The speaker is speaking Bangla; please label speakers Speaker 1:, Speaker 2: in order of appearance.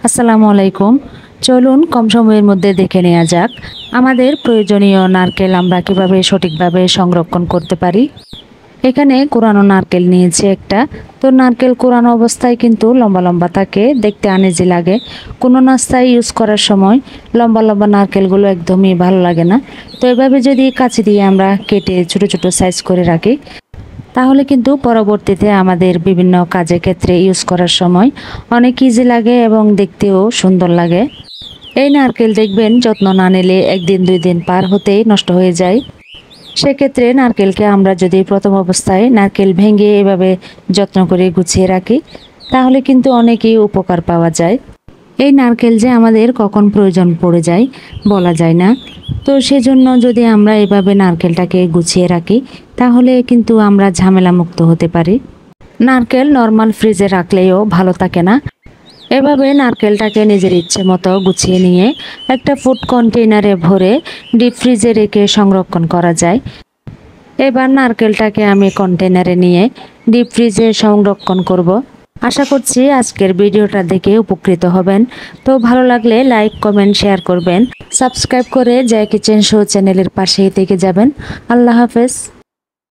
Speaker 1: আসসালামু আলাইকুম। চলুন কম সময়ের মধ্যে দেখে নেওয়া যাক আমাদের প্রয়োজনীয় নারকেল আমরা কিভাবে সঠিকভাবে সংরক্ষণ করতে পারি। এখানে কোরানো নারকেল নিয়েছি একটা। তো নারকেল কোরানো অবস্থায় কিন্তু লম্বা লম্বা থাকে, দেখতে আনইজি লাগে। কোনো নাস্তায় ইউজ করার সময় লম্বা লম্বা নারকেলগুলো একদমই ভালো লাগে না। তো এভাবে যদি কাঁচি দিয়ে আমরা কেটে ছোট ছোট সাইজ করে রাখি, তাহলে কিন্তু পরবর্তীতে আমাদের বিভিন্ন কাজের ক্ষেত্রে ইউজ করার সময় অনেক ইজি লাগে এবং দেখতেও সুন্দর লাগে। এই নারকেল দেখবেন যত্ন না নিলে একদিন দুই দিন পার হতেই নষ্ট হয়ে যায়। সেক্ষেত্রে নারকেলকে আমরা যদি প্রথম অবস্থায় নারকেল ভেঙে এভাবে যত্ন করে গুছিয়ে রাখি, তাহলে কিন্তু অনেকই উপকার পাওয়া যায়। এই নারকেল যে আমাদের কখন প্রয়োজন পড়ে যায় বলা যায় না। তো সেজন্য যদি আমরা এভাবে নারকেলটাকে গুছিয়ে রাখি, তাহলে কিন্তু আমরা ঝামেলা মুক্ত হতে পারি। নারকেল নর্মাল ফ্রিজে রাখলেও ভালো থাকে না। এভাবে নারকেলটাকে নিজের ইচ্ছে মতো গুছিয়ে নিয়ে একটা ফুড কন্টেইনারে ভরে ডিপ ফ্রিজে রেখে সংরক্ষণ করা যায়। এবার নারকেলটাকে আমি কন্টেইনারে নিয়ে ডিপ ফ্রিজে সংরক্ষণ করব। আশা করছি আজকের ভিডিওটা দেখে উপকৃত হবেন। তো ভালো লাগলে লাইক কমেন্ট শেয়ার করবেন, সাবস্ক্রাইব করে জয় কিচেন শো চ্যানেলের পাশেই থেকে যাবেন। আল্লাহ হাফেজ।